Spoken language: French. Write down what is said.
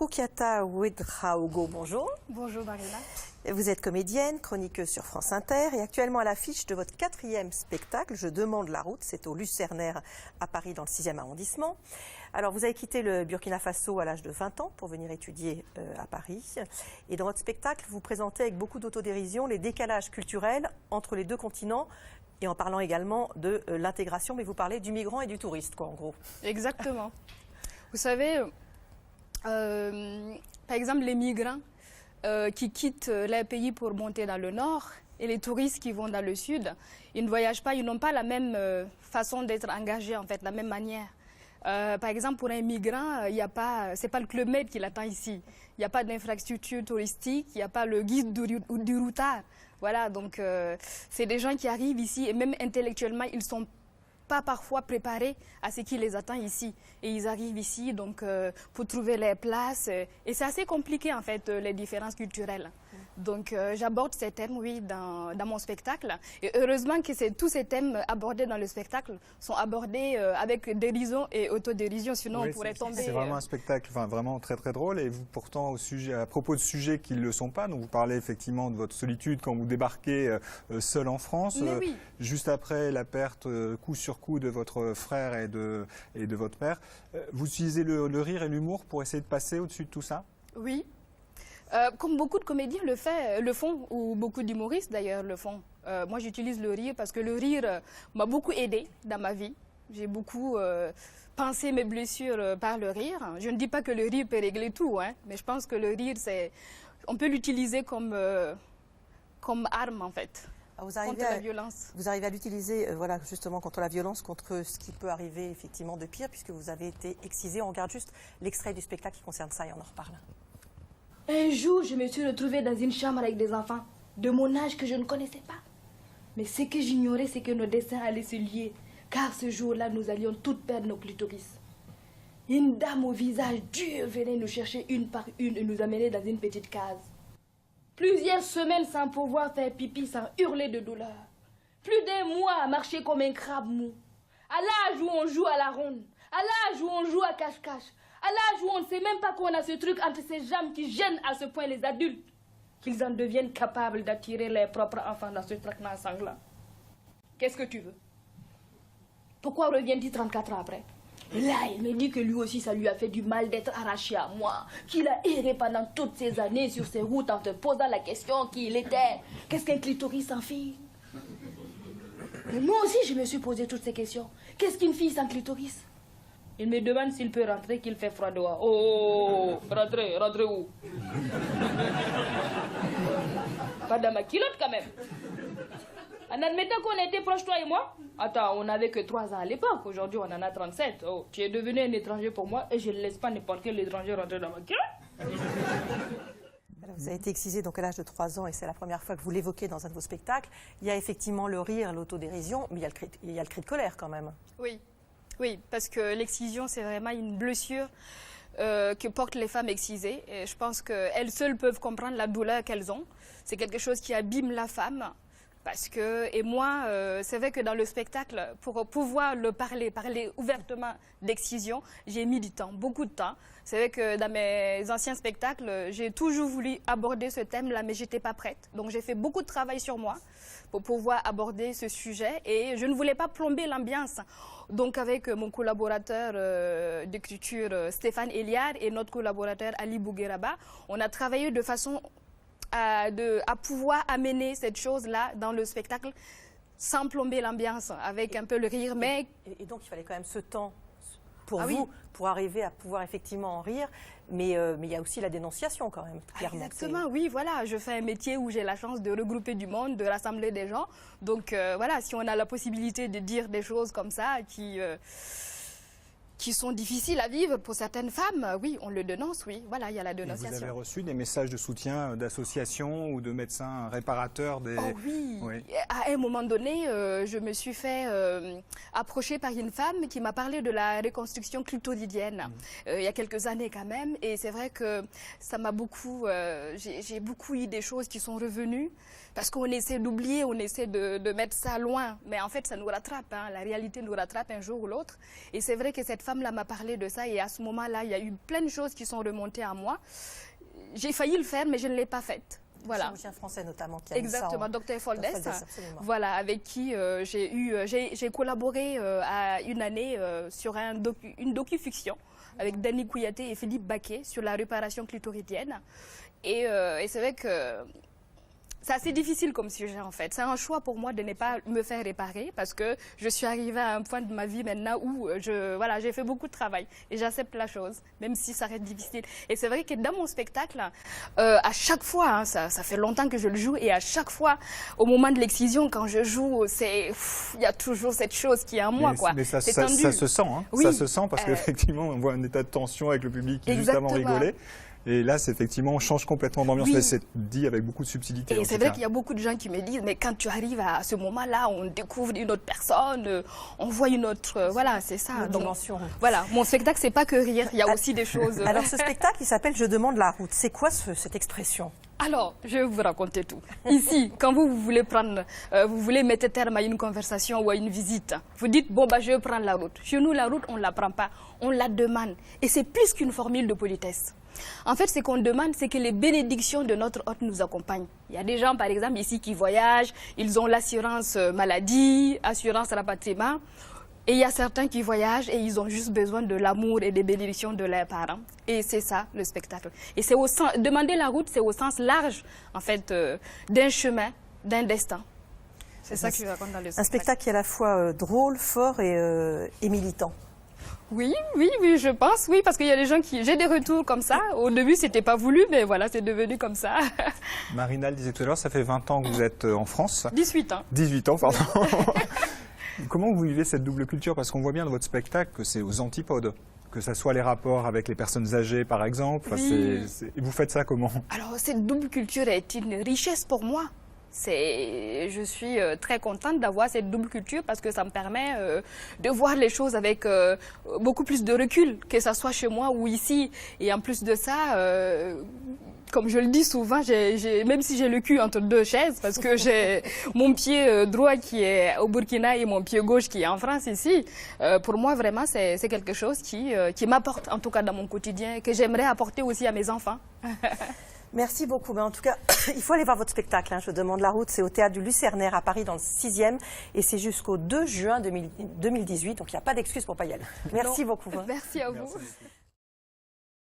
Roukiata Ouedraogo, bonjour. Bonjour Marina. Vous êtes comédienne, chroniqueuse sur France Inter et actuellement à l'affiche de votre 4e spectacle, Je demande la route, c'est au Lucernaire à Paris dans le 6e arrondissement. Alors vous avez quitté le Burkina Faso à l'âge de 20 ans pour venir étudier à Paris. Et dans votre spectacle, vous présentez avec beaucoup d'autodérision les décalages culturels entre les deux continents et en parlant également de l'intégration, mais vous parlez du migrant et du touriste, quoi, en gros. Exactement. Vous savez, par exemple, les migrants qui quittent leur pays pour monter dans le nord et les touristes qui vont dans le sud, ils ne voyagent pas, ils n'ont pas la même façon d'être engagés, en fait, la même manière. Par exemple, pour un migrant, c'est pas le Club Med qui l'attend ici. Il n'y a pas d'infrastructure touristique, il n'y a pas le guide du routard. Voilà, donc c'est des gens qui arrivent ici et même intellectuellement, ils sont pas parfois préparés à ce qui les attend ici. Et ils arrivent ici donc pour trouver les places. Et c'est assez compliqué en fait, les différences culturelles. Donc j'aborde ces thèmes, oui, dans mon spectacle. Et heureusement que tous ces thèmes abordés dans le spectacle sont abordés avec dérision et autodérision. Sinon oui, on pourrait tomber... C'est vraiment un spectacle vraiment très très drôle. Et vous pourtant, à propos de sujets qui ne le sont pas, donc vous parlez effectivement de votre solitude quand vous débarquez seul en France. Oui. Juste après la perte coup sur coup de votre frère et de votre père. Vous utilisez le rire et l'humour pour essayer de passer au-dessus de tout ça? Oui. Comme beaucoup de comédiens le font, ou beaucoup d'humoristes d'ailleurs le font. Moi j'utilise le rire parce que le rire m'a beaucoup aidé dans ma vie. J'ai beaucoup pensé mes blessures par le rire. Je ne dis pas que le rire peut régler tout, hein, mais je pense que le rire, on peut l'utiliser comme arme en fait. Contre la violence. Vous arrivez à l'utiliser voilà, justement contre la violence, contre ce qui peut arriver effectivement de pire, puisque vous avez été excisé. On regarde juste l'extrait du spectacle qui concerne ça et on en reparle. Un jour, je me suis retrouvée dans une chambre avec des enfants de mon âge que je ne connaissais pas. Mais ce que j'ignorais, c'est que nos destins allaient se lier, car ce jour-là, nous allions toutes perdre nos clitoris. Une dame au visage dur venait nous chercher une par une et nous amener dans une petite case. Plusieurs semaines sans pouvoir faire pipi, sans hurler de douleur. Plus d'un mois à marcher comme un crabe mou. À l'âge où on joue à la ronde, à l'âge où on joue à cache-cache, à l'âge où on ne sait même pas qu'on a ce truc entre ses jambes qui gêne à ce point les adultes, qu'ils en deviennent capables d'attirer leurs propres enfants dans ce traquenard sanglant. Qu'est-ce que tu veux? Pourquoi revient-il 34 ans après? Et là, il me dit que lui aussi, ça lui a fait du mal d'être arraché à moi, qu'il a erré pendant toutes ces années sur ses routes en te posant la question qui il était. Qu'est-ce qu'un clitoris sans fille? Et moi aussi, je me suis posé toutes ces questions. Qu'est-ce qu'une fille sans clitoris? Il me demande s'il peut rentrer, qu'il fait froid dehors. Oh, rentrer où? Pas dans ma culotte quand même. En admettant qu'on était proches, toi et moi. Attends, on n'avait que 3 ans à l'époque. Aujourd'hui, on en a 37. Oh, tu es devenu un étranger pour moi et je ne laisse pas n'importe quel étranger rentrer dans ma culotte. Vous avez été excisé donc à l'âge de 3 ans et c'est la première fois que vous l'évoquez dans un de vos spectacles. Il y a effectivement le rire, l'autodérision, mais il y a le cri de colère quand même. Oui, parce que l'excision, c'est vraiment une blessure que portent les femmes excisées. Et je pense qu'elles seules peuvent comprendre la douleur qu'elles ont. C'est quelque chose qui abîme la femme. Et moi, c'est vrai que dans le spectacle, pour pouvoir parler ouvertement d'excision, j'ai mis du temps, beaucoup de temps. C'est vrai que dans mes anciens spectacles, j'ai toujours voulu aborder ce thème-là, mais j'étais pas prête. Donc j'ai fait beaucoup de travail sur moi pour pouvoir aborder ce sujet et je ne voulais pas plomber l'ambiance. Donc avec mon collaborateur d'écriture Stéphane Eliard et notre collaborateur Ali Bougueraba, on a travaillé de façon à pouvoir amener cette chose-là dans le spectacle sans plomber l'ambiance, avec un peu le rire. Et donc il fallait quand même ce temps pour vous, pour arriver à pouvoir effectivement en rire, mais il y a aussi la dénonciation quand même, clairement. Exactement, oui, voilà, je fais un métier où j'ai la chance de regrouper du monde, de rassembler des gens. Donc voilà, si on a la possibilité de dire des choses comme ça qui sont difficiles à vivre pour certaines femmes, oui, on le dénonce, oui, voilà, il y a la dénonciation. Et vous avez reçu des messages de soutien d'associations ou de médecins réparateurs Oh oui. À un moment donné, je me suis fait approcher par une femme qui m'a parlé de la reconstruction clitoridienne, il y a quelques années quand même, et c'est vrai que ça m'a beaucoup, j'ai beaucoup eu des choses qui sont revenues, parce qu'on essaie d'oublier, on essaie de mettre ça loin, mais en fait ça nous rattrape, hein, la réalité nous rattrape un jour ou l'autre, et c'est vrai que cette femme femme-là m'a parlé de ça et à ce moment-là, il y a eu plein de choses qui sont remontées à moi. J'ai failli le faire, mais je ne l'ai pas faite. Voilà. Chirurgien français notamment qui a mis ça Exactement, en... Dr Foldes, absolument. voilà, avec qui j'ai collaboré à une année sur une docu-fiction avec Danny Kouyaté et Philippe Baquet sur la réparation clitoridienne. Et c'est vrai que c'est assez difficile comme sujet en fait. C'est un choix pour moi de ne pas me faire réparer parce que je suis arrivée à un point de ma vie maintenant où j'ai fait beaucoup de travail et j'accepte la chose, même si ça reste difficile. Et c'est vrai que dans mon spectacle, à chaque fois, hein, ça fait longtemps que je le joue et à chaque fois, au moment de l'excision, quand je joue, il y a toujours cette chose qui est en moi. Mais ça se sent, hein. Oui. Ça se sent parce qu'effectivement, on voit un état de tension avec le public qui juste avant rigolait. Et là, c'est effectivement, on change complètement d'ambiance, mais c'est dit avec beaucoup de subtilité. Et c'est vrai qu'il y a beaucoup de gens qui me disent, mais quand tu arrives à ce moment-là, on découvre une autre personne, on voit une autre, voilà, c'est ça. Une dimension. Voilà, mon spectacle, c'est pas que rire, il y a aussi des choses. Alors, ce spectacle, il s'appelle « Je demande la route ». C'est quoi cette expression? Alors, je vais vous raconter tout. Ici, quand vous voulez vous voulez mettre terme à une conversation ou à une visite, vous dites, bon, bah, je vais prendre la route. Chez nous, la route, on ne la prend pas, on la demande. Et c'est plus qu'une formule de politesse. En fait, ce qu'on demande, c'est que les bénédictions de notre hôte nous accompagnent. Il y a des gens, par exemple, ici qui voyagent, ils ont l'assurance maladie, assurance rapatriement. Et il y a certains qui voyagent et ils ont juste besoin de l'amour et des bénédictions de leurs parents. Et c'est ça, le spectacle. Et c'est demander la route, c'est au sens large, en fait, d'un chemin, d'un destin. C'est ça que je raconte dans le spectacle. Un spectacle qui est à la fois drôle, fort et militant. Oui, je pense, oui, parce qu'il y a des gens qui... J'ai des retours comme ça. Au début, c'était pas voulu, mais voilà, c'est devenu comme ça. Marina le disait tout à l'heure, ça fait 20 ans que vous êtes en France. 18 ans. 18 ans, pardon. Comment vous vivez cette double culture? Parce qu'on voit bien dans votre spectacle que c'est aux antipodes. Que ce soit les rapports avec les personnes âgées, par exemple. Oui. Et vous faites ça comment? Alors, cette double culture est une richesse pour moi. Je suis très contente d'avoir cette double culture parce que ça me permet de voir les choses avec beaucoup plus de recul, que ce soit chez moi ou ici. Et en plus de ça, comme je le dis souvent, même si j'ai le cul entre deux chaises, parce que j'ai mon pied droit qui est au Burkina et mon pied gauche qui est en France ici, pour moi vraiment c'est quelque chose qui m'apporte en tout cas dans mon quotidien, que j'aimerais apporter aussi à mes enfants. Merci beaucoup. En tout cas, il faut aller voir votre spectacle. Je demande la route. C'est au Théâtre du Lucernaire à Paris dans le 6e. Et c'est jusqu'au 2 juin 2018. Donc, il n'y a pas d'excuse pour ne pas y aller. Merci beaucoup. Merci à vous. Merci.